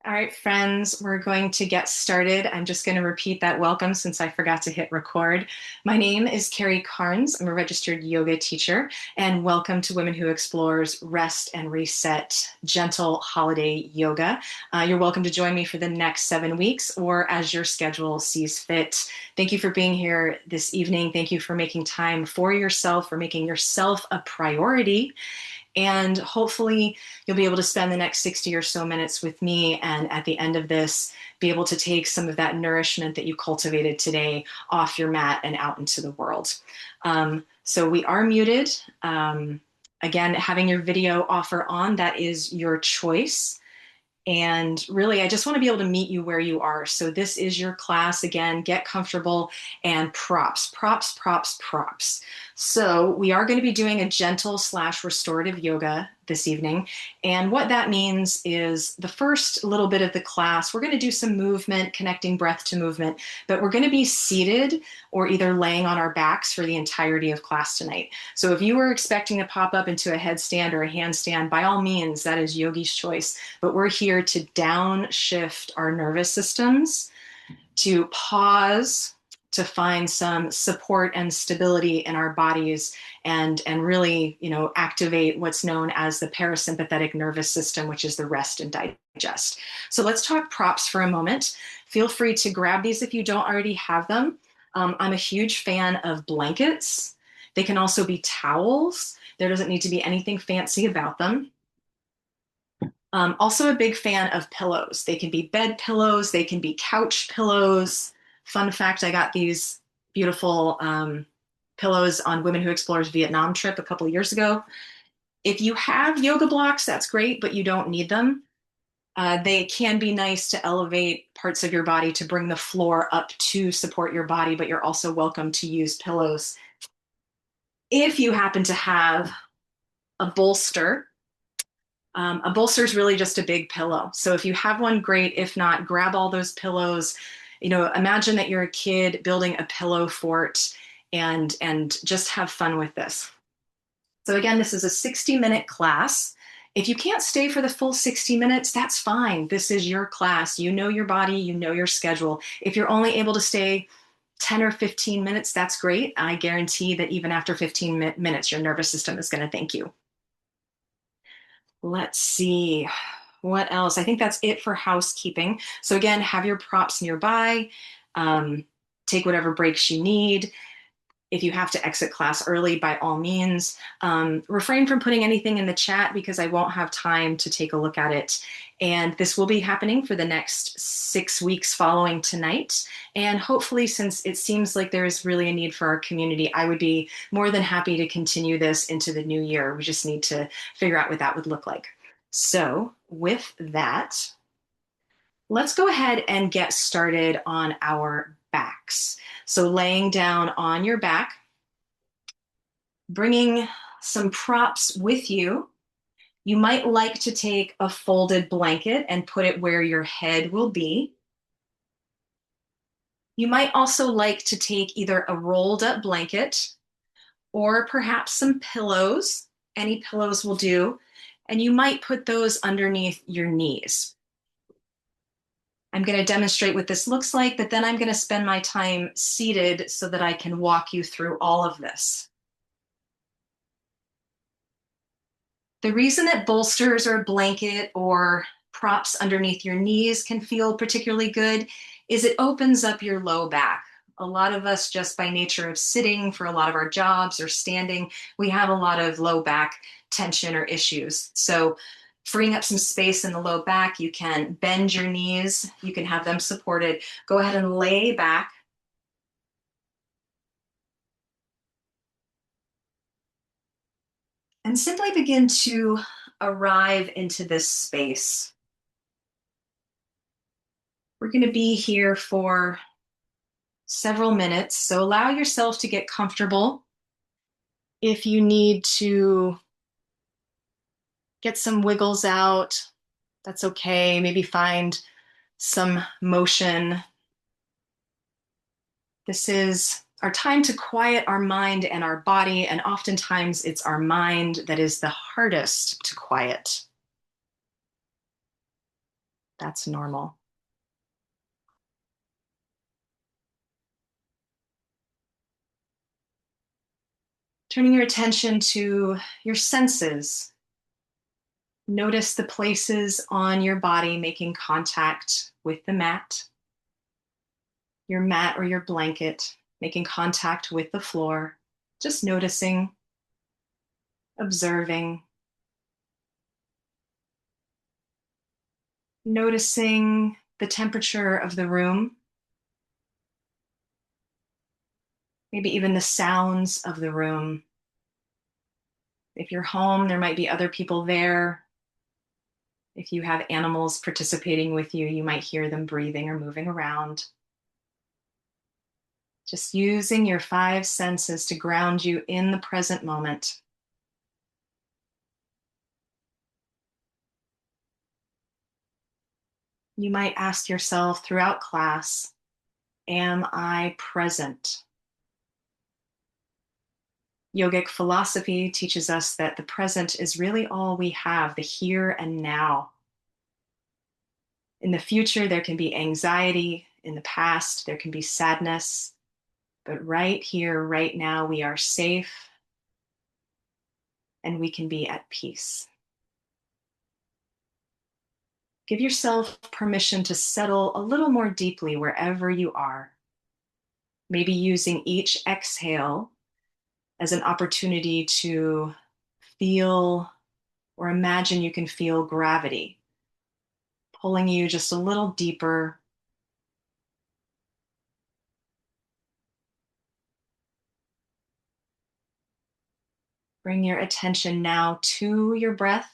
All right, friends, we're going to get started. I'm just going to repeat that welcome since I forgot to hit record. My name is Karrie Carnes. I'm a registered yoga teacher, and welcome to Women Who Explores Rest and Reset Gentle Holiday Yoga. You're welcome to join me for the next 7 weeks or as your schedule sees fit. Thank you for being here this evening. Thank you for making time for yourself, for making yourself a priority. And hopefully you'll be able to spend the next 60 or so minutes with me. And at the end of this, be able to take some of that nourishment that you cultivated today off your mat and out into the world. So we are muted. Again, having your video offer on, that is your choice. And really, I just want to be able to meet you where you are. So this is your class. Again, get comfortable and props, props, props, props. So we are going to be doing a gentle / restorative yoga this evening. And what that means is the first little bit of the class, we're going to do some movement, connecting breath to movement, but we're going to be seated or either laying on our backs for the entirety of class tonight. So if you were expecting to pop up into a headstand or a handstand, by all means, that is yogi's choice. But we're here to downshift our nervous systems, to pause, to find some support and stability in our bodies and really, activate what's known as the parasympathetic nervous system, which is the rest and digest. So let's talk props for a moment. Feel free to grab these if you don't already have them. I'm a huge fan of blankets. They can also be towels. There doesn't need to be anything fancy about them. Also a big fan of pillows. They can be bed pillows, they can be couch pillows. Fun fact, I got these beautiful pillows on Women Who Explores Vietnam trip a couple of years ago. If you have yoga blocks, that's great, but you don't need them. They can be nice to elevate parts of your body to bring the floor up to support your body, but you're also welcome to use pillows. If you happen to have a bolster, a bolster is really just a big pillow. So if you have one, great. If not, grab all those pillows. Imagine that you're a kid building a pillow fort and just have fun with this. So again, this is a 60-minute class. If you can't stay for the full 60 minutes, that's fine. This is your class. You know your body, you know your schedule. If you're only able to stay 10 or 15 minutes, that's great. I guarantee that even after 15 minutes, your nervous system is going to thank you. Let's see. What else? I think that's it for housekeeping. So again, have your props nearby. Take whatever breaks you need. If you have to exit class early, by all means. Refrain from putting anything in the chat because I won't have time to take a look at it. And this will be happening for the next 6 weeks following tonight. And hopefully, since it seems like there is really a need for our community, I would be more than happy to continue this into the new year. We just need to figure out what that would look like. So with that, let's go ahead and get started on our backs. So laying down on your back, bringing some props with you. You might like to take a folded blanket and put it where your head will be. You might also like to take either a rolled up blanket or perhaps some pillows. Any pillows will do. And you might put those underneath your knees. I'm going to demonstrate what this looks like, but then I'm going to spend my time seated so that I can walk you through all of this. The reason that bolsters or a blanket or props underneath your knees can feel particularly good is it opens up your low back. A lot of us, just by nature of sitting for a lot of our jobs or standing, we have a lot of low back tension or issues. So freeing up some space in the low back, you can bend your knees, you can have them supported. Go ahead and lay back. And simply begin to arrive into this space. We're going to be here for several minutes, so allow yourself to get comfortable. If you need to get some wiggles out, that's okay. Maybe find some motion. This is our time to quiet our mind and our body, and oftentimes it's our mind that is the hardest to quiet. That's normal. Turning your attention to your senses. Notice the places on your body making contact with the mat, your mat or your blanket making contact with the floor. Just noticing, observing, noticing the temperature of the room, maybe even the sounds of the room. If you're home, there might be other people there. If you have animals participating with you, you might hear them breathing or moving around. Just using your five senses to ground you in the present moment. You might ask yourself throughout class, am I present? Yogic philosophy teaches us that the present is really all we have, the here and now. In the future, there can be anxiety. In the past, there can be sadness. But right here, right now, we are safe and we can be at peace. Give yourself permission to settle a little more deeply wherever you are. Maybe using each exhale as an opportunity to feel or imagine you can feel gravity pulling you just a little deeper. Bring your attention now to your breath,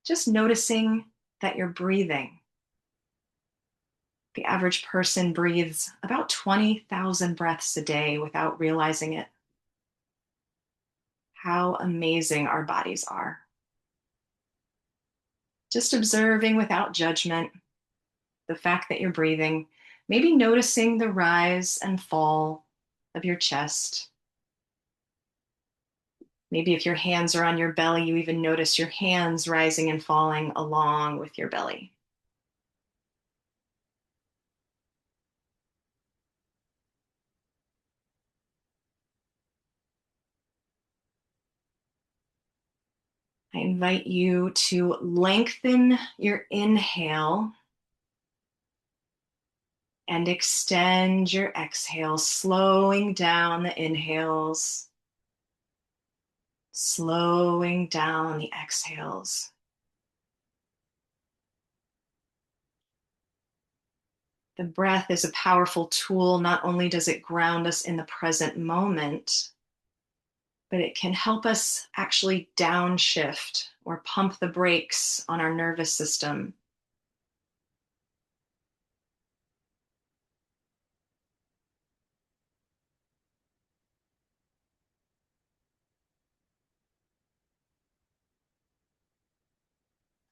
just noticing that you're breathing. The average person breathes about 20,000 breaths a day without realizing it. How amazing our bodies are. Just observing without judgment the fact that you're breathing, maybe noticing the rise and fall of your chest. Maybe if your hands are on your belly, you even notice your hands rising and falling along with your belly. I invite you to lengthen your inhale and extend your exhale, slowing down the inhales, slowing down the exhales. The breath is a powerful tool. Not only does it ground us in the present moment, but it can help us actually downshift or pump the brakes on our nervous system.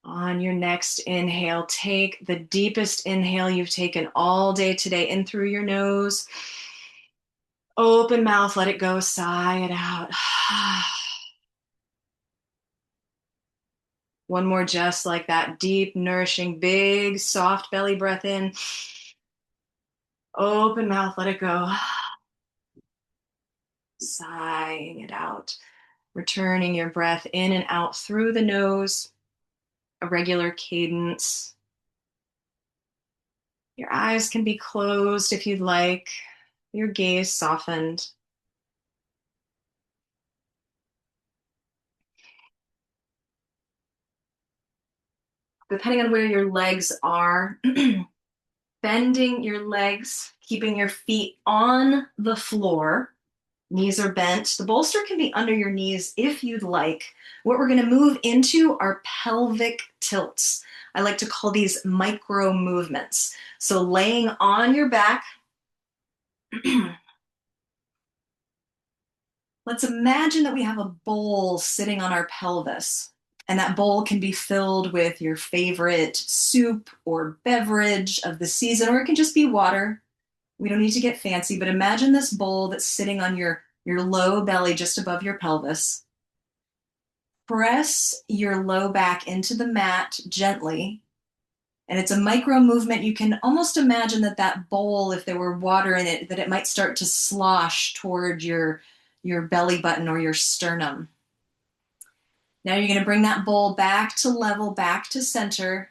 On your next inhale, take the deepest inhale you've taken all day today in through your nose. Open mouth, let it go, sigh it out. One more just like that, deep, nourishing, big, soft belly breath in. Open mouth, let it go. Sighing it out. Returning your breath in and out through the nose, a regular cadence. Your eyes can be closed if you'd like, your gaze softened. Depending on where your legs are, bending your legs, keeping your feet on the floor. Knees are bent. The bolster can be under your knees if you'd like. What we're going to move into are pelvic tilts. I like to call these micro movements. So laying on your back, let's imagine that we have a bowl sitting on our pelvis. And that bowl can be filled with your favorite soup or beverage of the season, or it can just be water. We don't need to get fancy, but imagine this bowl that's sitting on your low belly just above your pelvis. Press your low back into the mat gently And it's a micro movement. You can almost imagine that that bowl, if there were water in it, that it might start to slosh toward your belly button or your sternum. Now you're going to bring that bowl back to level, back to center,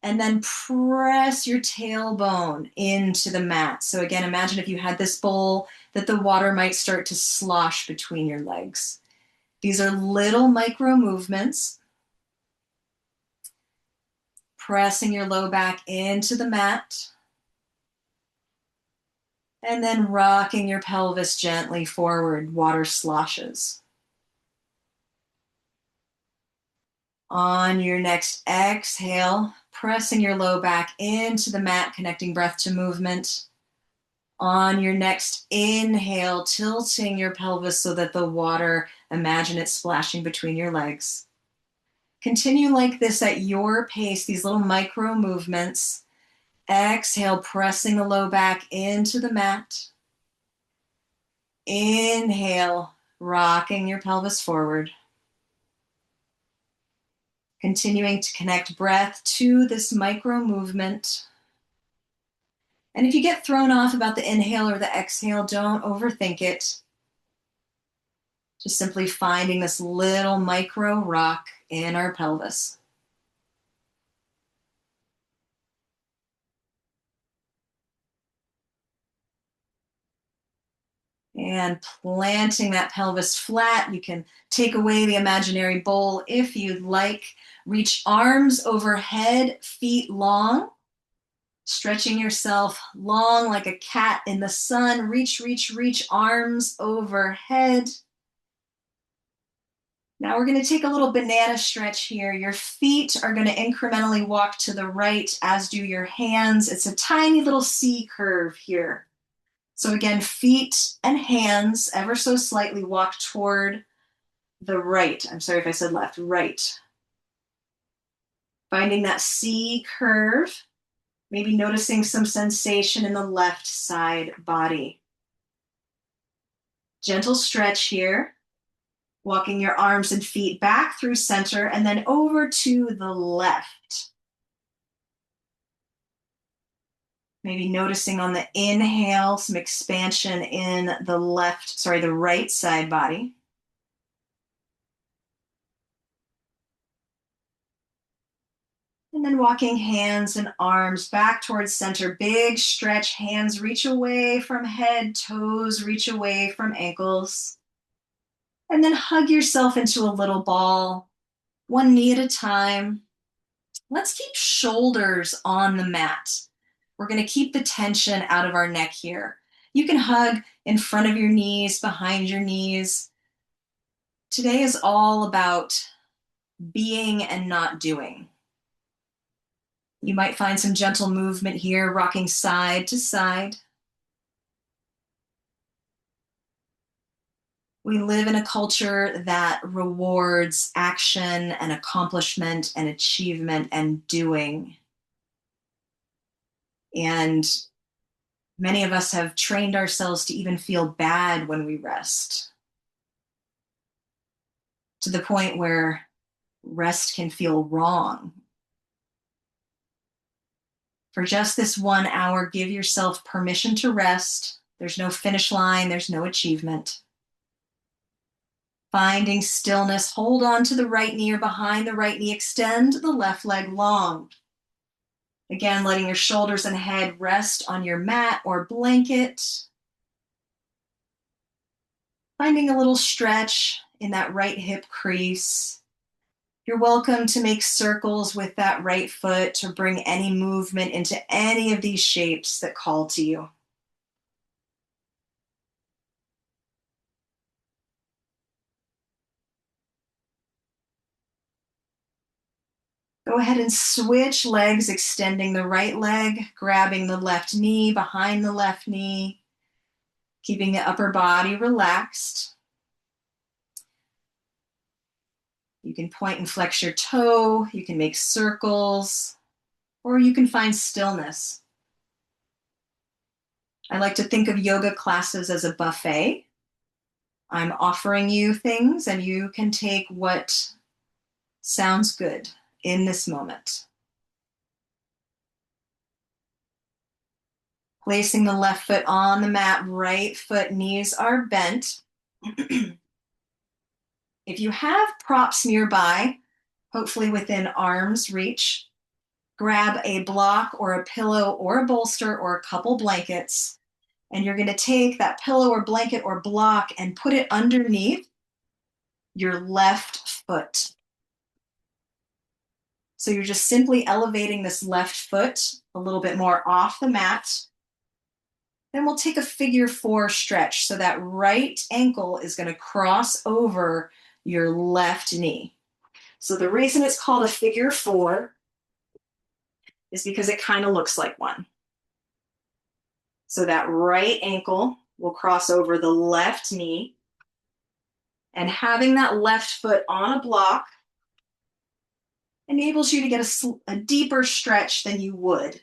and then press your tailbone into the mat. So again, imagine if you had this bowl that the water might start to slosh between your legs. These are little micro movements. Pressing your low back into the mat. And then rocking your pelvis gently forward, water sloshes. On your next exhale, pressing your low back into the mat, connecting breath to movement. On your next inhale, tilting your pelvis so that the water, imagine it splashing between your legs. Continue like this at your pace, these little micro movements. Exhale, pressing the low back into the mat. Inhale, rocking your pelvis forward. Continuing to connect breath to this micro movement. And if you get thrown off about the inhale or the exhale, don't overthink it. Just simply finding this little micro rock in our pelvis. And planting that pelvis flat. You can take away the imaginary bowl if you'd like. Reach arms overhead, feet long. Stretching yourself long like a cat in the sun. Reach, reach, reach, arms overhead. Now we're going to take a little banana stretch here. Your feet are going to incrementally walk to the right, as do your hands. It's a tiny little C curve here. So again, feet and hands ever so slightly walk toward the right. I'm sorry if I said left, right. Finding that C curve, maybe noticing some sensation in the left side body. Gentle stretch here. Walking your arms and feet back through center and then over to the left. Maybe noticing on the inhale some expansion in the right side body. And then walking hands and arms back towards center. Big stretch, hands reach away from head, toes reach away from ankles. And then hug yourself into a little ball, one knee at a time. Let's keep shoulders on the mat. We're going to keep the tension out of our neck here. You can hug in front of your knees, behind your knees. Today is all about being and not doing. You might find some gentle movement here, rocking side to side. We live in a culture that rewards action and accomplishment and achievement and doing. And many of us have trained ourselves to even feel bad when we rest, to the point where rest can feel wrong. For just this 1 hour, give yourself permission to rest. There's no finish line, there's no achievement. Finding stillness, hold on to the right knee or behind the right knee, extend the left leg long. Again, letting your shoulders and head rest on your mat or blanket. Finding a little stretch in that right hip crease. You're welcome to make circles with that right foot to bring any movement into any of these shapes that call to you. Go ahead and switch legs, extending the right leg, grabbing the left knee behind the left knee, keeping the upper body relaxed. You can point and flex your toe, you can make circles, or you can find stillness. I like to think of yoga classes as a buffet. I'm offering you things and you can take what sounds good in this moment. Placing the left foot on the mat, right foot, knees are bent. If you have props nearby, hopefully within arm's reach, grab a block or a pillow or a bolster or a couple blankets, and you're going to take that pillow or blanket or block and put it underneath your left foot. So you're just simply elevating this left foot a little bit more off the mat. Then we'll take a figure 4 stretch. So that right ankle is going to cross over your left knee. So the reason it's called a figure 4 is because it kind of looks like one. So that right ankle will cross over the left knee. And having that left foot on a block enables you to get a deeper stretch than you would.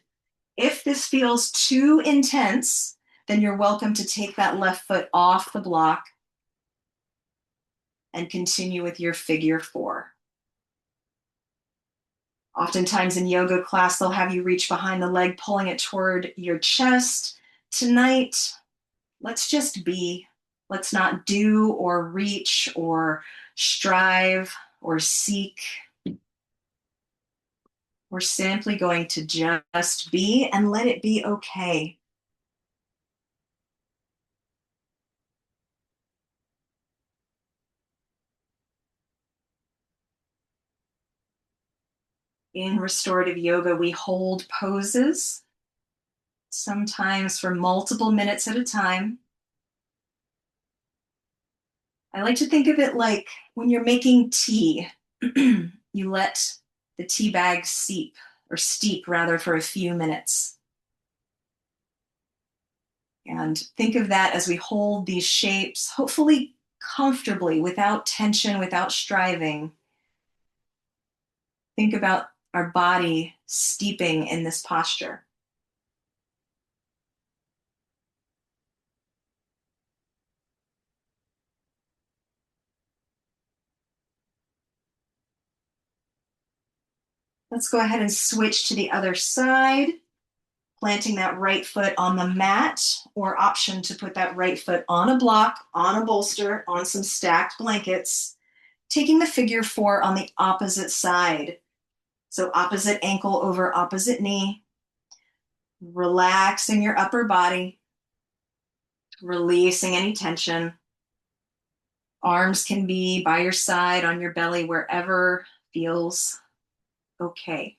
If this feels too intense, then you're welcome to take that left foot off the block and continue with your figure 4. Oftentimes in yoga class, they'll have you reach behind the leg, pulling it toward your chest. Tonight, let's just be. Let's not do or reach or strive or seek. We're simply going to just be and let it be okay. In restorative yoga, we hold poses, sometimes for multiple minutes at a time. I like to think of it like when you're making tea, you let the tea bag steep rather, for a few minutes. And think of that as we hold these shapes, hopefully comfortably, without tension, without striving. Think about our body steeping in this posture. Let's go ahead and switch to the other side, planting that right foot on the mat, or option to put that right foot on a block, on a bolster, on some stacked blankets, taking the figure 4 on the opposite side. So opposite ankle over opposite knee, relaxing your upper body, releasing any tension. Arms can be by your side, on your belly, wherever feels okay.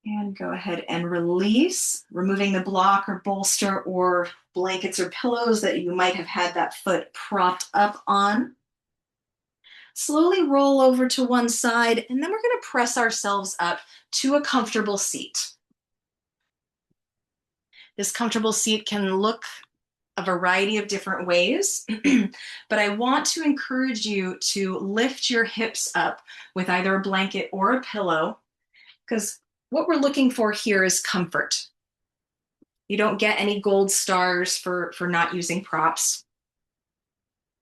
And go ahead and release, removing the block or bolster or blankets or pillows that you might have had that foot propped up on. Slowly roll over to one side, and then we're going to press ourselves up to a comfortable seat. This comfortable seat can look a variety of different ways, but I want to encourage you to lift your hips up with either a blanket or a pillow, because what we're looking for here is comfort. You don't get any gold stars for not using props.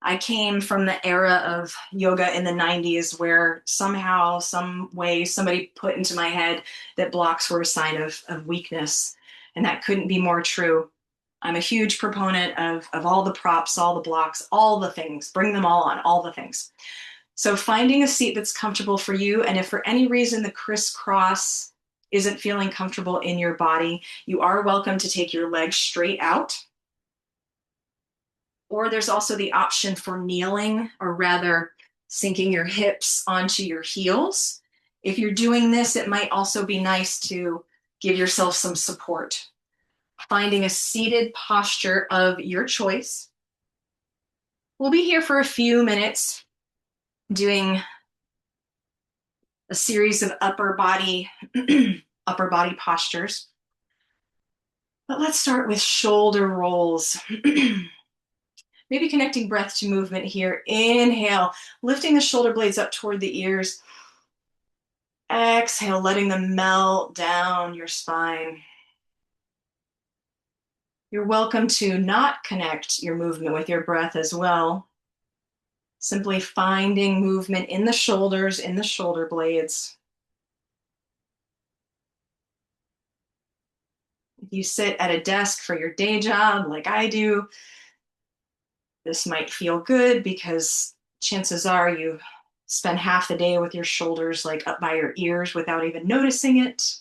I came from the era of yoga in the 90s where somehow, some way, somebody put into my head that blocks were a sign of weakness. And that couldn't be more true. I'm a huge proponent of all the props, all the blocks, all the things. Bring them all on, all the things. So finding a seat that's comfortable for you, and if for any reason the crisscross isn't feeling comfortable in your body, you are welcome to take your legs straight out. Or there's also the option for kneeling, or rather sinking your hips onto your heels. If you're doing this, it might also be nice to give yourself some support. Finding a seated posture of your choice. We'll be here for a few minutes doing a series of upper body postures. But let's start with shoulder rolls. Maybe connecting breath to movement here. Inhale, lifting the shoulder blades up toward the ears. Exhale, letting them melt down your spine. You're welcome to not connect your movement with your breath as well. Simply finding movement in the shoulders, in the shoulder blades. If you sit at a desk for your day job, like I do, this might feel good because chances are you spend half the day with your shoulders like up by your ears without even noticing it.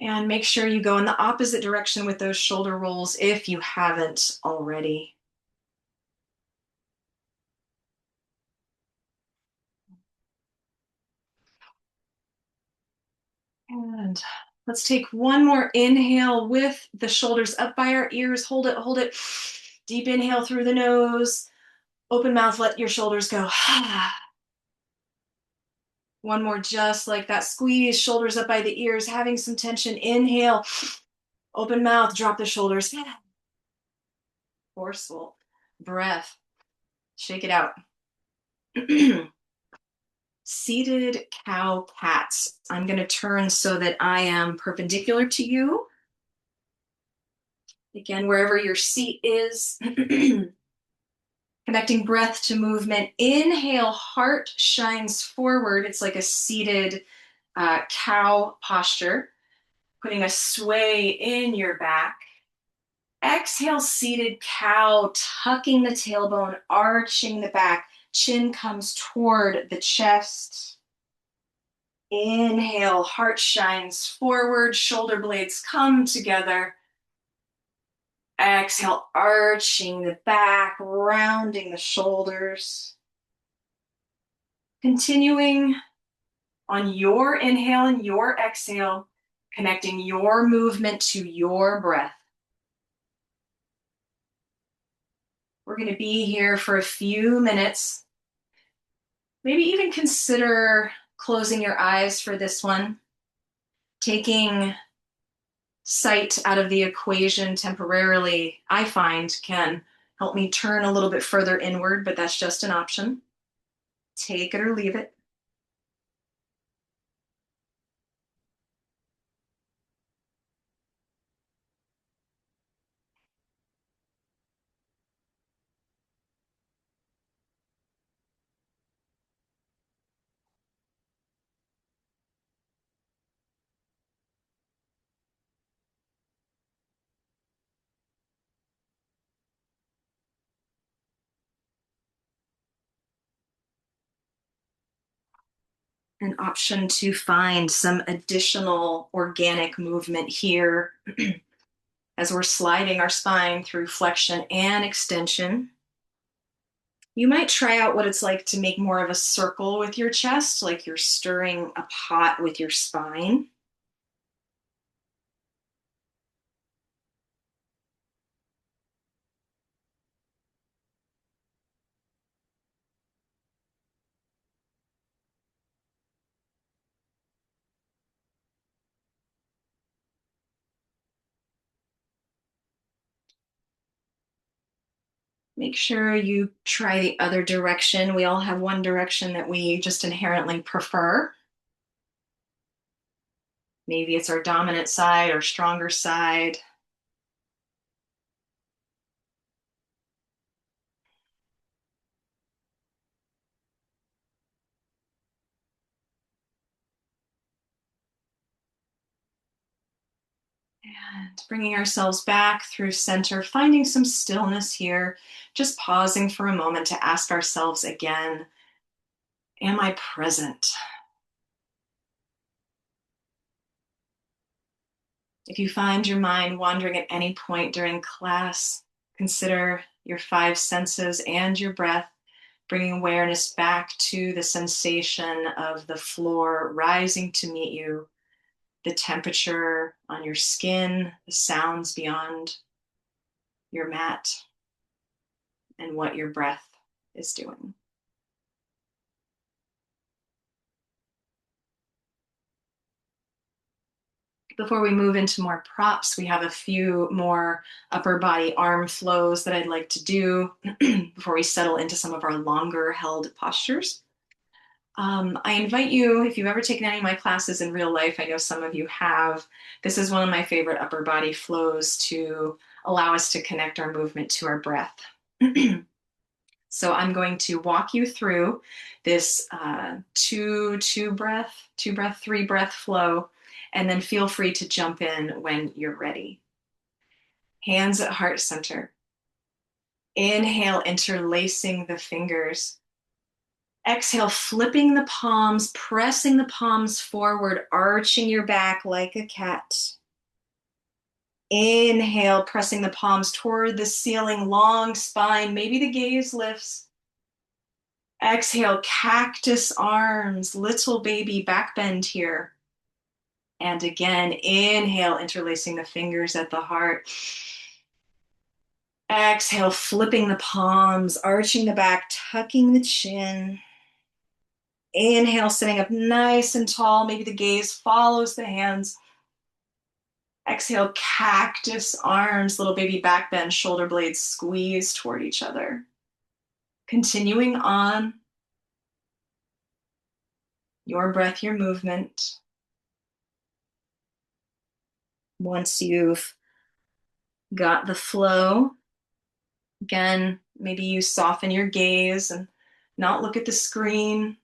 And make sure you go in the opposite direction with those shoulder rolls if you haven't already. And let's take one more inhale with the shoulders up by our ears. Hold it, hold it. Deep inhale through the nose. Open mouth, let your shoulders go. One more, just like that. Squeeze, shoulders up by the ears, having some tension. Inhale, open mouth, drop the shoulders. Forceful breath. Shake it out. Seated cow cats. I'm going to turn so that I am perpendicular to you. Again, wherever your seat is. Connecting breath to movement. Inhale, heart shines forward. It's like a seated cow posture. Putting a sway in your back. Exhale, seated cow, tucking the tailbone, arching the back. Chin comes toward the chest. Inhale, heart shines forward, shoulder blades come together. Exhale, arching the back, rounding the shoulders. Continuing on your inhale and your exhale, connecting your movement to your breath. We're going to be here for a few minutes. Maybe even consider closing your eyes for this one. Taking sight out of the equation temporarily, I find, can help me turn a little bit further inward, but that's just an option. Take it or leave it. An option to find some additional organic movement here as we're sliding our spine through flexion and extension. You might try out what it's like to make more of a circle with your chest, like you're stirring a pot with your spine. Make sure you try the other direction. We all have one direction that we just inherently prefer. Maybe it's our dominant side or stronger side. And bringing ourselves back through center, finding some stillness here, just pausing for a moment to ask ourselves again, am I present? If you find your mind wandering at any point during class, consider your five senses and your breath, bringing awareness back to the sensation of the floor rising to meet you, the temperature on your skin, the sounds beyond your mat, and what your breath is doing. Before we move into more props, we have a few more upper body arm flows that I'd like to do before we settle into some of our longer held postures. I invite you, if you've ever taken any of my classes in real life, I know some of you have, this is one of my favorite upper body flows to allow us to connect our movement to our breath. So I'm going to walk you through this two breath, three breath flow, and then feel free to jump in when you're ready. Hands at heart center. Inhale, interlacing the fingers. Exhale, flipping the palms, pressing the palms forward, arching your back like a cat. Inhale, pressing the palms toward the ceiling, long spine. Maybe the gaze lifts. Exhale, cactus arms, little baby back bend here. And again, inhale, interlacing the fingers at the heart. Exhale, flipping the palms, arching the back, tucking the chin. Inhale, sitting up nice and tall. Maybe the gaze follows the hands. Exhale, cactus arms, little baby back bend, shoulder blades squeeze toward each other. Continuing on. Your breath, your movement. Once you've got the flow, again, maybe you soften your gaze and not look at the screen,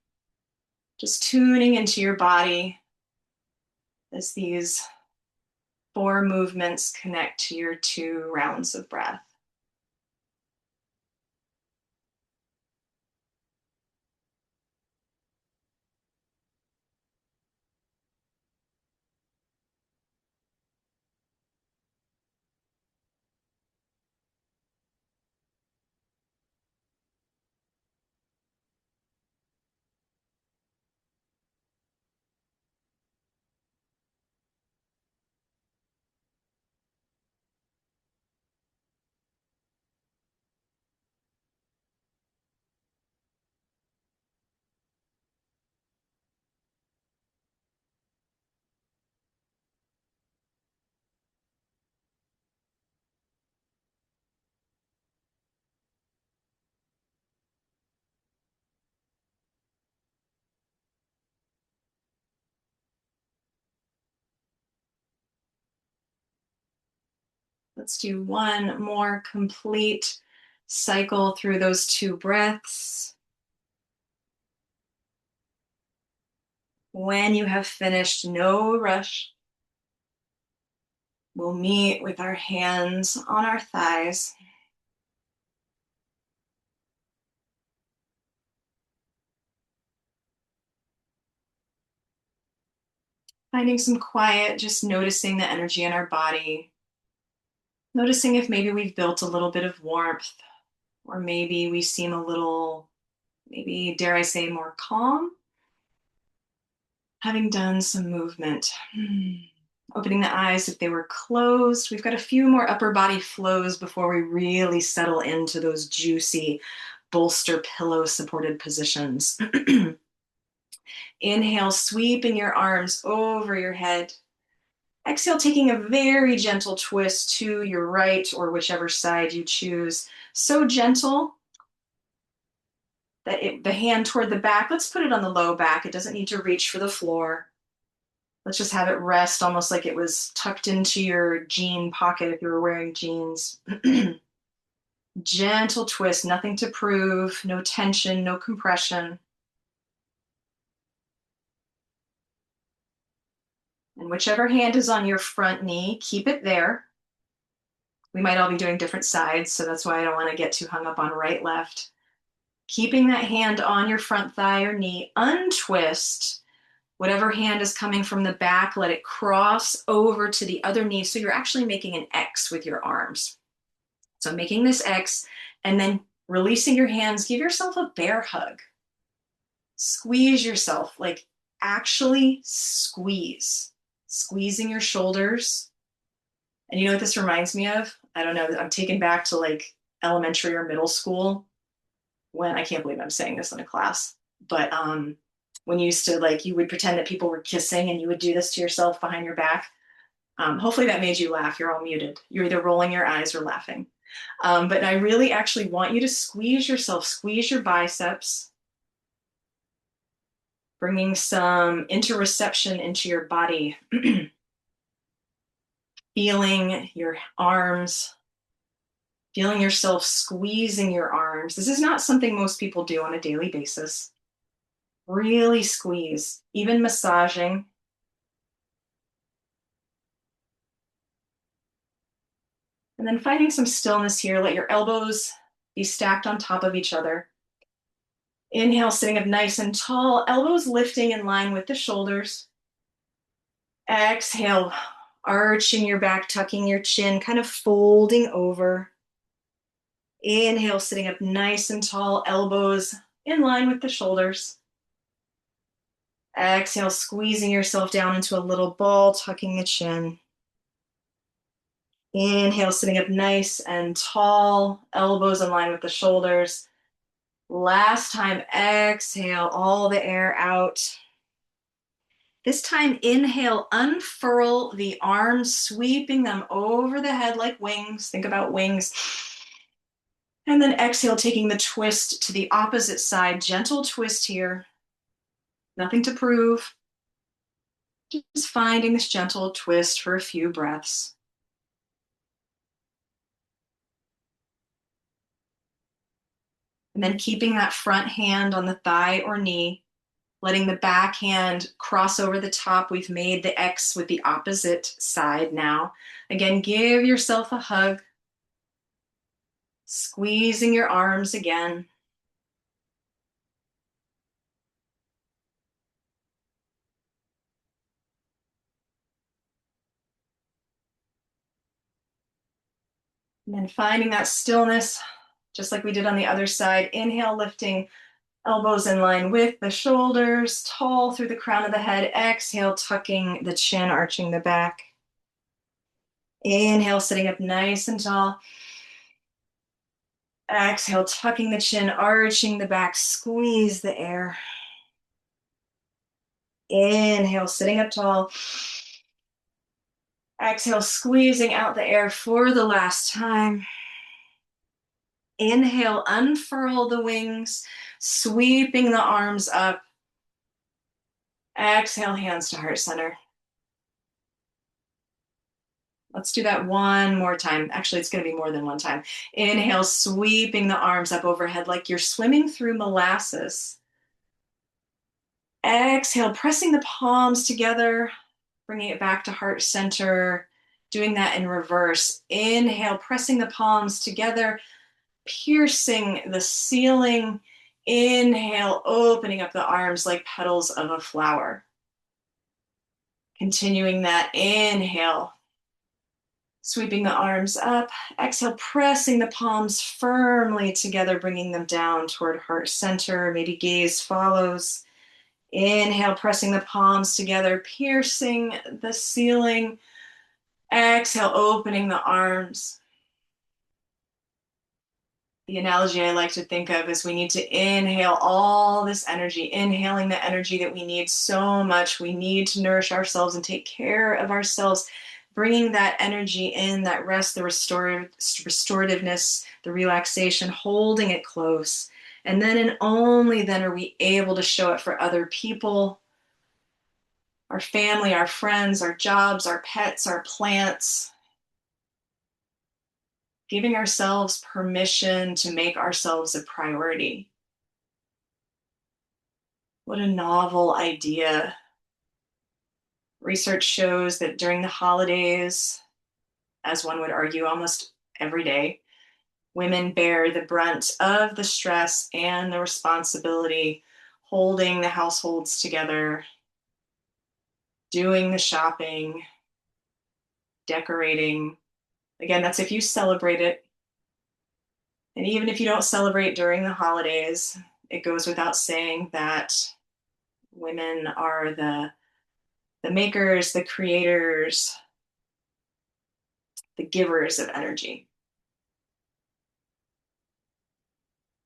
just tuning into your body as these 4 movements connect to your 2 rounds of breath. Let's do one more complete cycle through those 2 breaths. When you have finished, no rush. We'll meet with our hands on our thighs. Finding some quiet, just noticing the energy in our body. Noticing if maybe we've built a little bit of warmth, or maybe we seem a little, maybe dare I say, more calm, having done some movement. Opening the eyes if they were closed. We've got a few more upper body flows before we really settle into those juicy bolster pillow supported positions. Inhale, sweeping your arms over your head. Exhale, taking a very gentle twist to your right or whichever side you choose. So gentle that the hand toward the back, let's put it on the low back. It doesn't need to reach for the floor. Let's just have it rest almost like it was tucked into your jean pocket if you were wearing jeans. Gentle twist, nothing to prove, no tension, no compression. And whichever hand is on your front knee, keep it there. We might all be doing different sides, so that's why I don't want to get too hung up on right, left. Keeping that hand on your front thigh or knee, untwist. Whatever hand is coming from the back, let it cross over to the other knee. So you're actually making an X with your arms. So making this X and then releasing your hands, give yourself a bear hug. Squeeze yourself, like actually squeeze. Squeezing your shoulders. And you know what this reminds me of? I don't know, I'm taken back to like elementary or middle school when, I can't believe I'm saying this in a class, but when you used to like, you would pretend that people were kissing and you would do this to yourself behind your back. Hopefully that made you laugh. You're all muted. You're either rolling your eyes or laughing. But I really actually want you to squeeze yourself, squeeze your biceps, bringing some interoception into your body, feeling your arms, feeling yourself squeezing your arms. This is not something most people do on a daily basis. Really squeeze, even massaging. And then finding some stillness here. Let your elbows be stacked on top of each other. Inhale, sitting up nice and tall, elbows lifting in line with the shoulders. Exhale, arching your back, tucking your chin, kind of folding over. Inhale, sitting up nice and tall, elbows in line with the shoulders. Exhale, squeezing yourself down into a little ball, tucking the chin. Inhale, sitting up nice and tall, elbows in line with the shoulders. Last time, exhale all the air out. This time, inhale, unfurl the arms, sweeping them over the head like wings. Think about wings. And then exhale, taking the twist to the opposite side. Gentle twist here. Nothing to prove. Just finding this gentle twist for a few breaths. And then keeping that front hand on the thigh or knee, letting the back hand cross over the top. We've made the X with the opposite side now. Again, give yourself a hug. Squeezing your arms again. And then finding that stillness, just like we did on the other side. Inhale, lifting elbows in line with the shoulders, tall through the crown of the head. Exhale, tucking the chin, arching the back. Inhale, sitting up nice and tall. Exhale, tucking the chin, arching the back, squeeze the air. Inhale, sitting up tall. Exhale, squeezing out the air for the last time. Inhale, unfurl the wings, sweeping the arms up. Exhale, hands to heart center. Let's do that one more time. Actually, it's going to be more than one time. Inhale, sweeping the arms up overhead like you're swimming through molasses. Exhale, pressing the palms together, bringing it back to heart center, doing that in reverse. Inhale, pressing the palms together, piercing the ceiling. Inhale, opening up the arms like petals of a flower. Continuing that, inhale, sweeping the arms up. Exhale, pressing the palms firmly together, bringing them down toward heart center. Maybe gaze follows. Inhale, pressing the palms together, piercing the ceiling. Exhale, opening the arms. The analogy I like to think of is we need to inhale all this energy, inhaling the energy that we need so much. We need to nourish ourselves and take care of ourselves, bringing that energy in, that rest, the restorativeness, the relaxation, holding it close. And then and only then are we able to show it for other people, our family, our friends, our jobs, our pets, our plants. Giving ourselves permission to make ourselves a priority. What a novel idea. Research shows that during the holidays, as one would argue almost every day, women bear the brunt of the stress and the responsibility, holding the households together, doing the shopping, decorating. Again, that's if you celebrate it. And even if you don't celebrate during the holidays, it goes without saying that women are the makers, the creators, the givers of energy.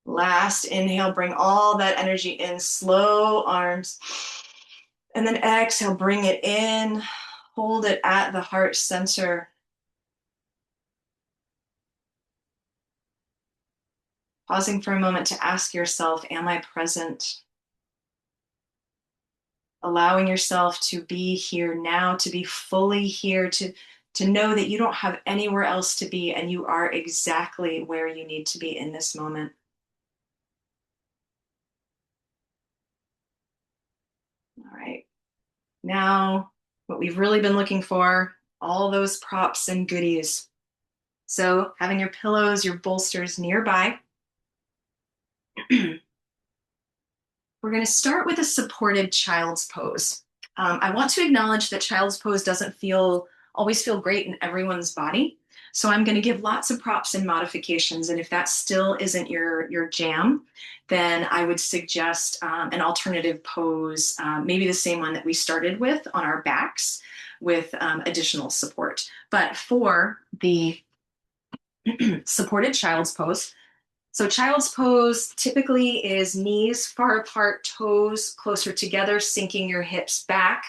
Last inhale, bring all that energy in, slow arms. And then exhale, bring it in, Hold it at the heart center. Pausing for a moment to ask yourself, am I present? Allowing yourself to be here now, to be fully here, to know that you don't have anywhere else to be and you are exactly where you need to be in this moment. All right. Now, what we've really been looking for, all those props and goodies. So, having your pillows, your bolsters nearby. We're going to start with a supported child's pose. I want to acknowledge that child's pose doesn't always feel great in everyone's body. So I'm going to give lots of props and modifications. And if that still isn't your jam, then I would suggest an alternative pose, maybe the same one that we started with on our backs with additional support. But for the supported child's pose, so child's pose typically is knees far apart, toes closer together, sinking your hips back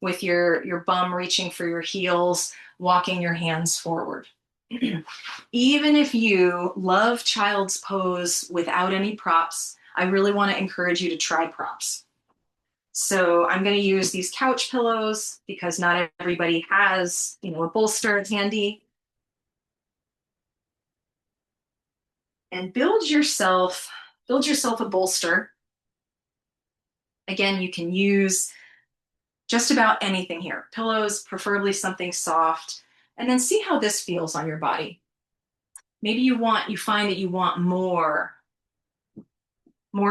with your bum reaching for your heels, walking your hands forward. Even if you love child's pose without any props, I really want to encourage you to try props. So I'm going to use these couch pillows because not everybody has, a bolster handy. And build yourself a bolster. Again, you can use just about anything here. Pillows, preferably something soft, and then see how this feels on your body. Maybe you find that you want more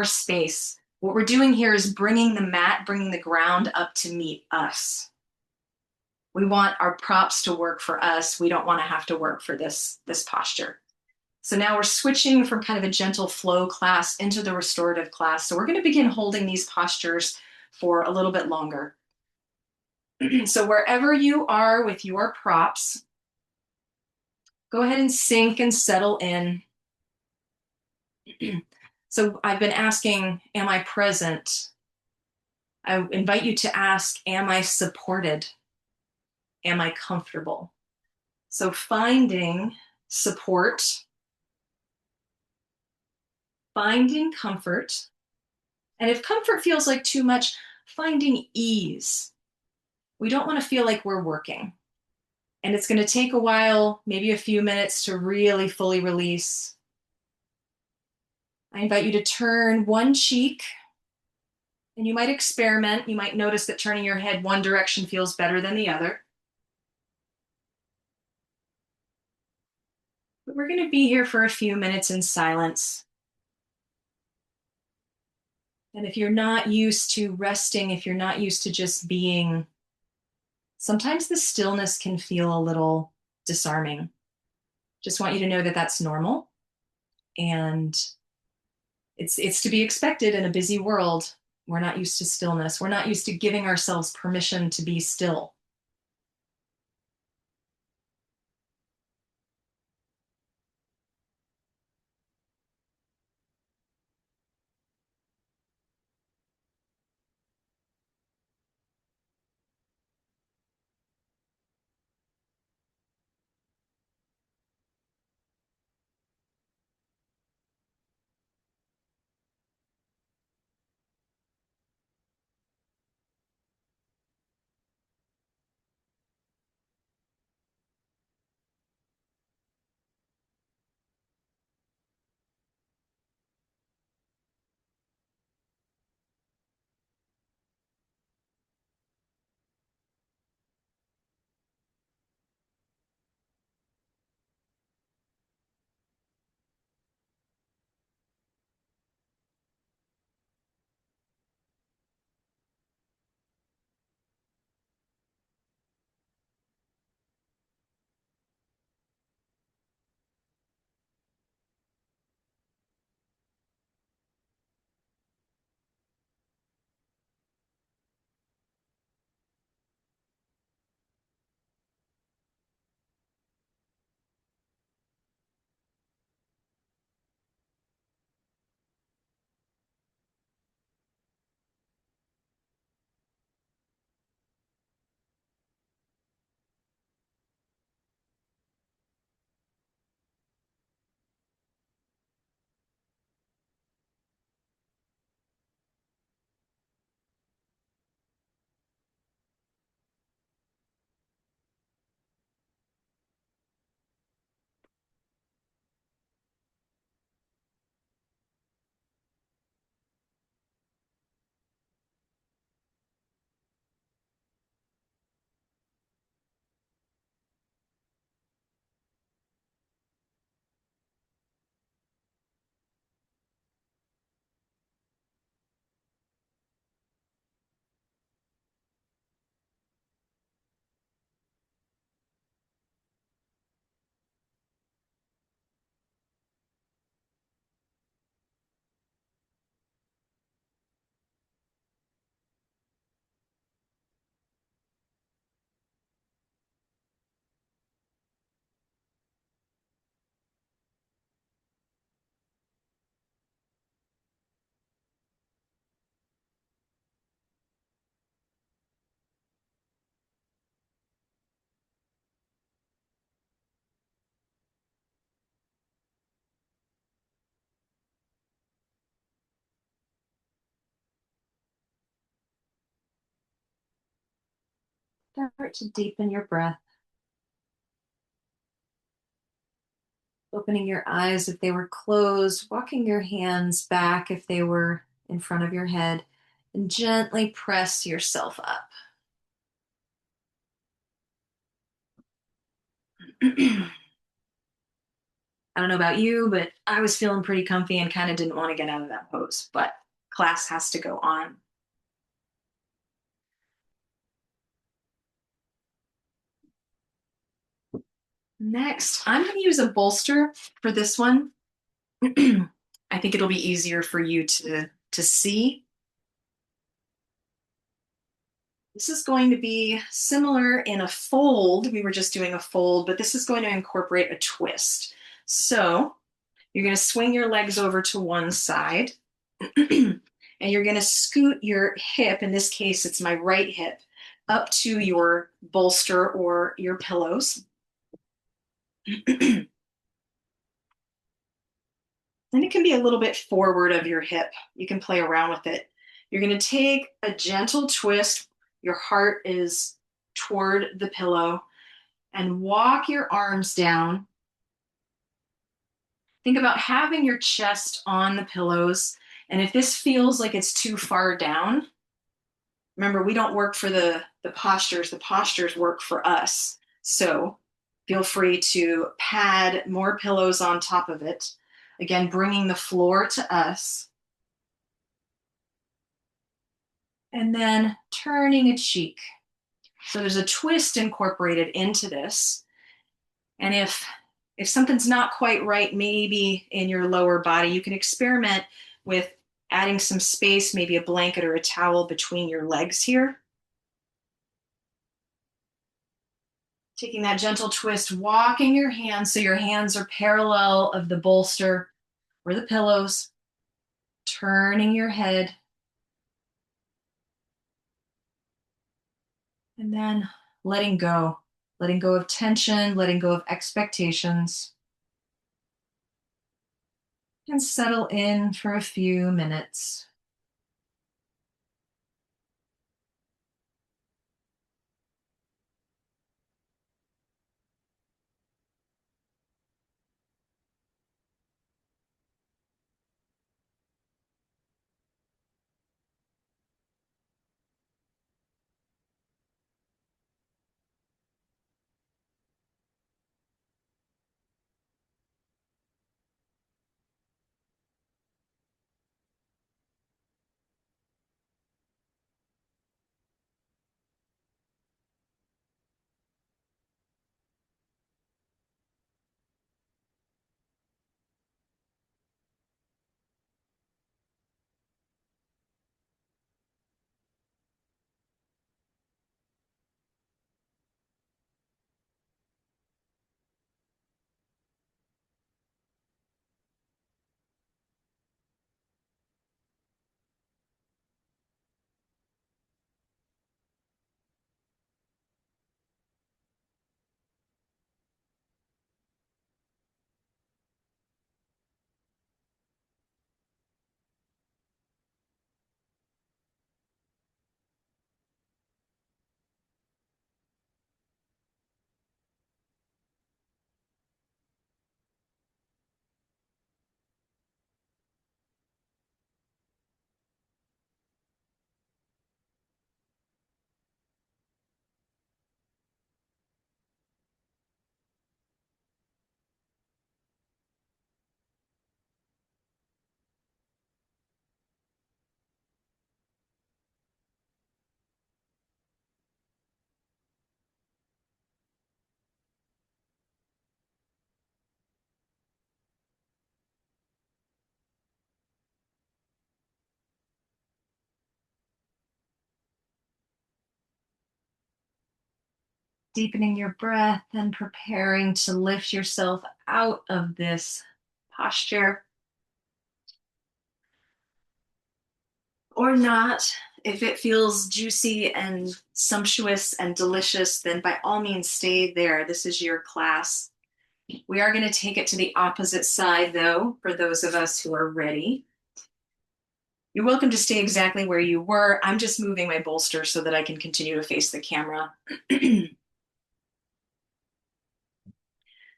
space. What we're doing here is bringing the ground up to meet us. We want our props to work for us. We don't want to have to work for this posture. So now we're switching from kind of a gentle flow class into the restorative class. So we're going to begin holding these postures for a little bit longer. So wherever you are with your props, go ahead and sink and settle in. So I've been asking, am I present? I invite you to ask, am I supported? Am I comfortable? So finding support, finding comfort, and if comfort feels like too much, finding ease. We don't want to feel like we're working. And it's going to take a while, maybe a few minutes to really fully release. I invite you to turn one cheek, and you might experiment. You might notice that turning your head one direction feels better than the other. But we're going to be here for a few minutes in silence. And if you're not used to resting, if you're not used to just being, sometimes the stillness can feel a little disarming. Just want you to know that that's normal. And it's to be expected in a busy world. We're not used to stillness. We're not used to giving ourselves permission to be still. Start to deepen your breath, opening your eyes if they were closed, walking your hands back if they were in front of your head, and gently press yourself up. I don't know about you, but I was feeling pretty comfy and kind of didn't want to get out of that pose, but class has to go on. Next, I'm going to use a bolster for this one. I think it'll be easier for you to see. This is going to be similar in a fold. We were just doing a fold, but this is going to incorporate a twist. So you're going to swing your legs over to one side and you're going to scoot your hip, in this case, it's my right hip, up to your bolster or your pillows. And it can be a little bit forward of your hip. You can play around with it. You're going to take a gentle twist. Your heart is toward the pillow and walk your arms down. Think about having your chest on the pillows. And if this feels like it's too far down, remember, we don't work for the postures work for us. So feel free to pad more pillows on top of it. Again, bringing the floor to us. And then turning a cheek. So there's a twist incorporated into this. And if something's not quite right, maybe in your lower body, you can experiment with adding some space, maybe a blanket or a towel between your legs here. Taking that gentle twist, walking your hands so your hands are parallel of the bolster or the pillows, turning your head, and then letting go of tension, letting go of expectations, and settle in for a few minutes. Deepening your breath and preparing to lift yourself out of this posture or not. If it feels juicy and sumptuous and delicious, then by all means stay there. This is your class. We are going to take it to the opposite side, though, for those of us who are ready. You're welcome to stay exactly where you were. I'm just moving my bolster so that I can continue to face the camera.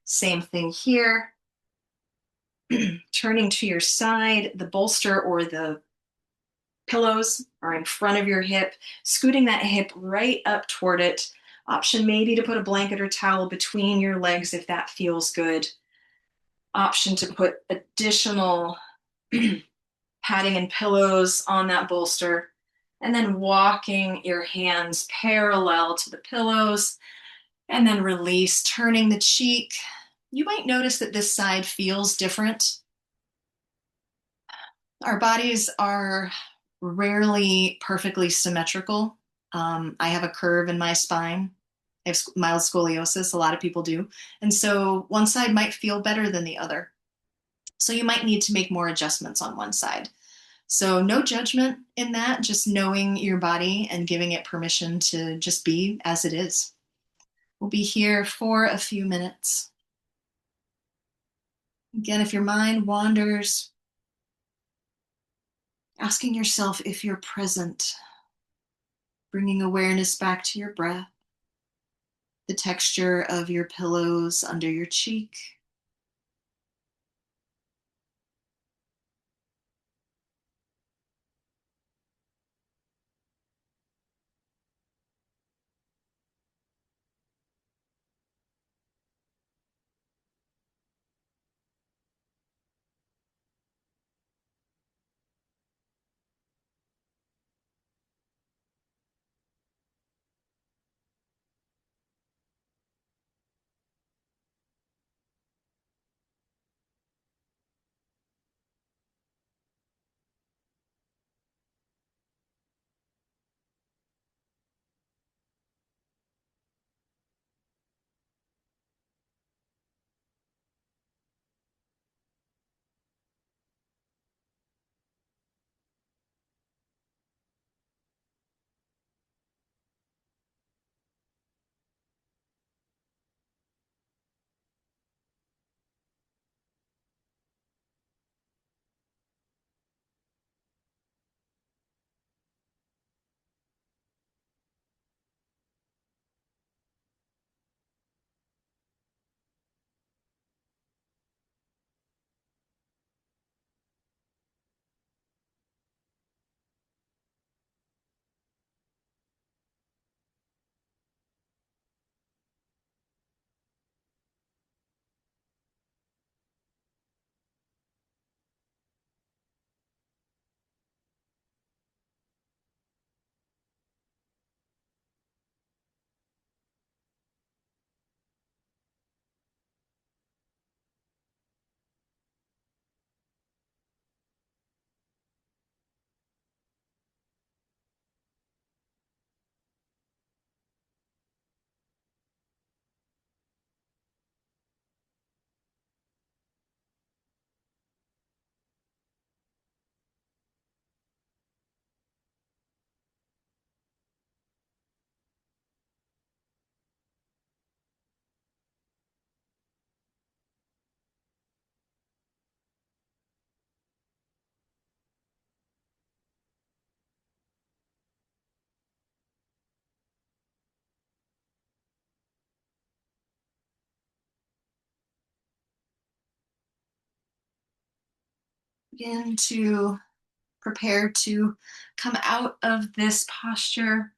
Same thing here. Turning to your side, the bolster or the pillows are in front of your hip, scooting that hip right up toward it. Option maybe to put a blanket or towel between your legs if that feels good. Option to put additional padding and pillows on that bolster, and then walking your hands parallel to the pillows, and then release, turning the cheek. You might notice that this side feels different. Our bodies are rarely perfectly symmetrical. I have a curve in my spine. I have mild scoliosis. A lot of people do. And so one side might feel better than the other. So you might need to make more adjustments on one side. So no judgment in that, just knowing your body and giving it permission to just be as it is. We'll be here for a few minutes. Again, if your mind wanders, asking yourself if you're present, bringing awareness back to your breath, the texture of your pillows under your cheek. Begin to prepare to come out of this posture.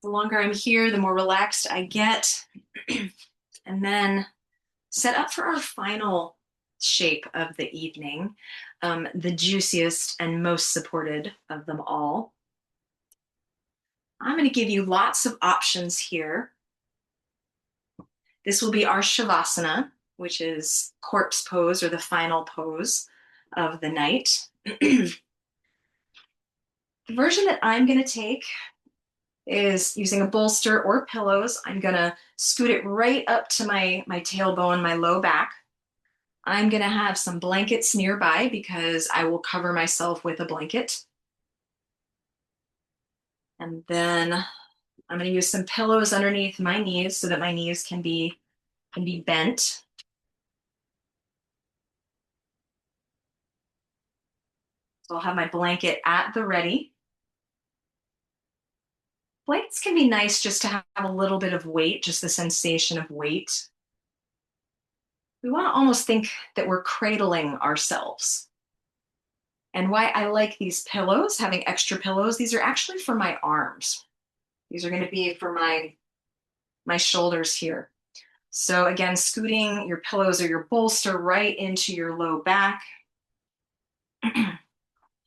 The longer I'm here, the more relaxed I get. And then set up for our final shape of the evening, the juiciest and most supported of them all. I'm going to give you lots of options here. This will be our shavasana, which is corpse pose or the final pose of the night. The version that I'm going to take is using a bolster or pillows. I'm going to scoot it right up to my tailbone, my low back. I'm going to have some blankets nearby because I will cover myself with a blanket. And then I'm going to use some pillows underneath my knees so that my knees can be bent. So I'll have my blanket at the ready. Blankets can be nice just to have a little bit of weight, just the sensation of weight. We want to almost think that we're cradling ourselves. And why I like these pillows, having extra pillows, these are actually for my arms. These are going to be for my shoulders here. So again, scooting your pillows or your bolster right into your low back.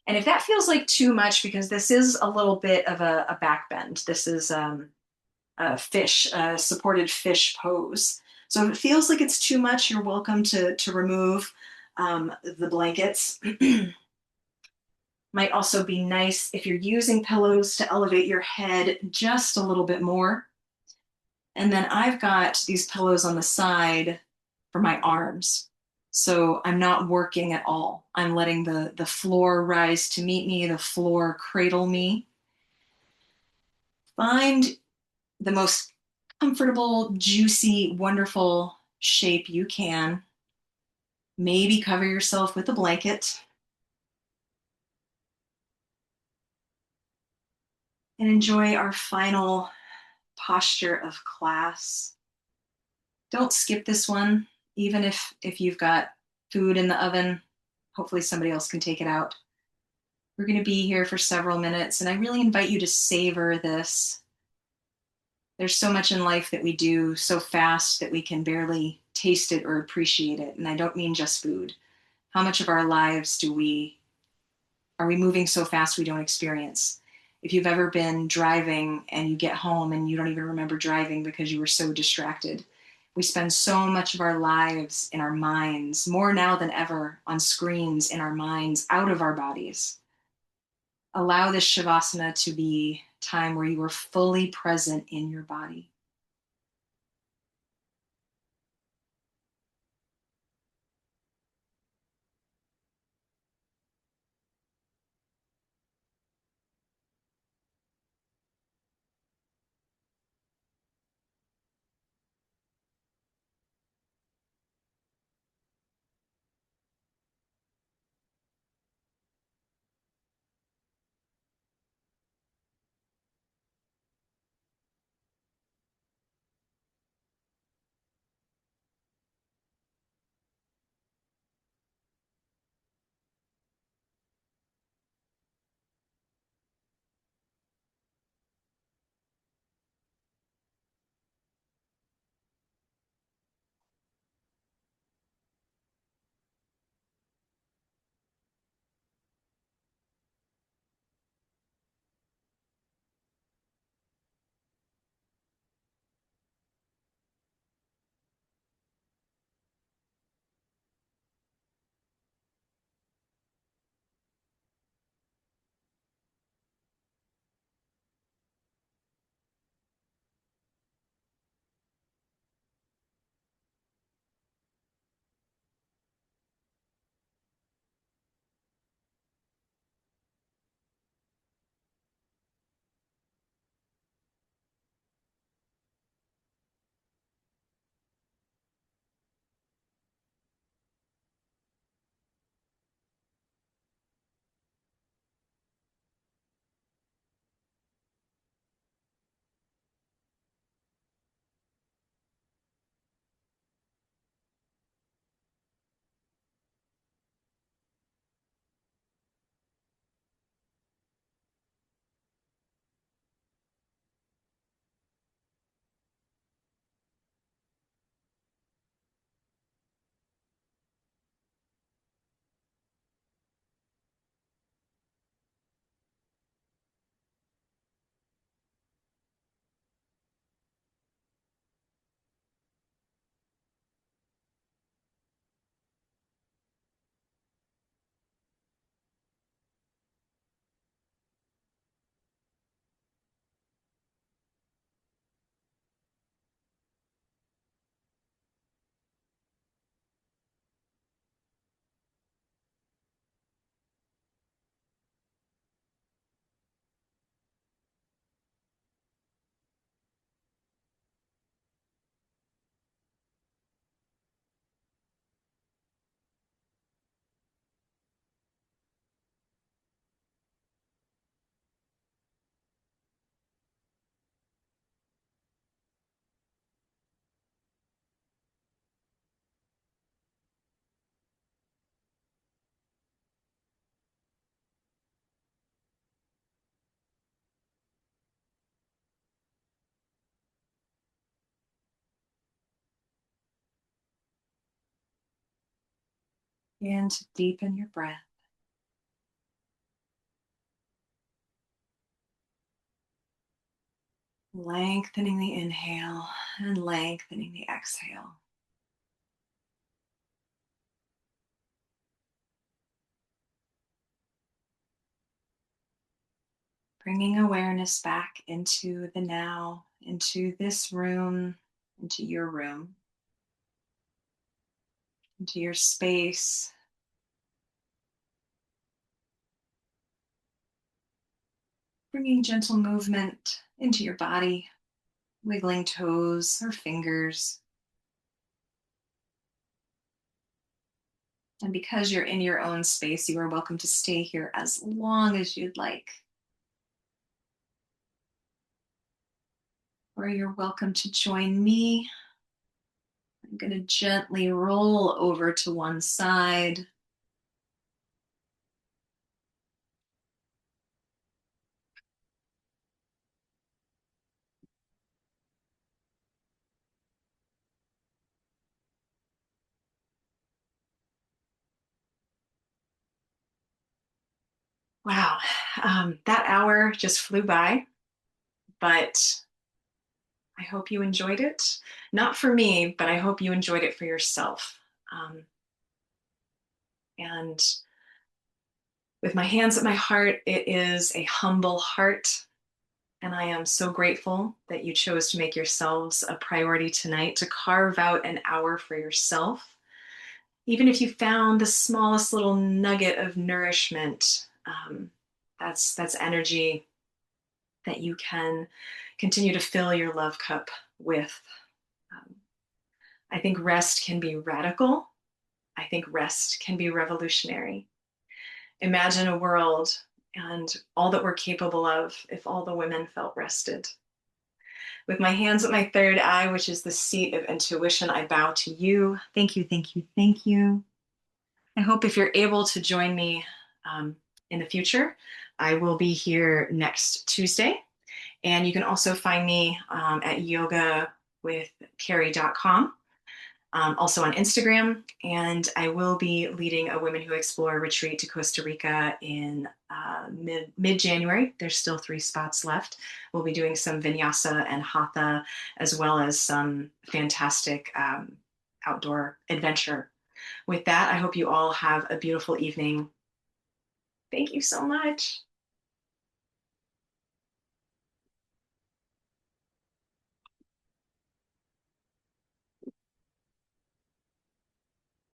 And if that feels like too much, because this is a little bit of a back bend, this is a fish, a supported fish pose. So if it feels like it's too much, you're welcome to remove the blankets. Might also be nice if you're using pillows to elevate your head just a little bit more. And then I've got these pillows on the side for my arms. So I'm not working at all. I'm letting the floor rise to meet me, the floor cradle me. Find the most comfortable, juicy, wonderful shape you can. Maybe cover yourself with a blanket and enjoy our final posture of class. Don't skip this one, even if you've got food in the oven. Hopefully somebody else can take it out. We're going to be here for several minutes, and I really invite you to savor this. There's so much in life that we do so fast that we can barely taste it or appreciate it. And I don't mean just food. How much of our lives are we moving so fast we don't experience? If you've ever been driving and you get home and you don't even remember driving because you were so distracted. We spend so much of our lives in our minds, more now than ever, on screens, in our minds, out of our bodies. Allow this Shavasana to be time where you are fully present in your body. And to deepen your breath. Lengthening the inhale and lengthening the exhale. Bringing awareness back into the now, into this room, into your room, into your space. Bringing gentle movement into your body, wiggling toes or fingers. And because you're in your own space, you are welcome to stay here as long as you'd like. Or you're welcome to join me. I'm going to gently roll over to one side. Wow, that hour just flew by, but I hope you enjoyed it. Not for me, but I hope you enjoyed it for yourself. And with my hands at my heart, it is a humble heart. And I am so grateful that you chose to make yourselves a priority tonight to carve out an hour for yourself. Even if you found the smallest little nugget of nourishment, that's energy that you can continue to fill your love cup with. Um, I think rest can be radical. I think rest can be revolutionary. Imagine a world and all that we're capable of if all the women felt rested. With my hands at my third eye, which is the seat of intuition, I bow to you. Thank you, thank you, thank you. I hope if you're able to join me in the future, I will be here next Tuesday. And you can also find me at yogawithkarrie.com, also on Instagram. And I will be leading a Women Who Explore retreat to Costa Rica in mid-January. There's still 3 spots left. We'll be doing some vinyasa and hatha, as well as some fantastic outdoor adventure. With that, I hope you all have a beautiful evening. Thank you so much.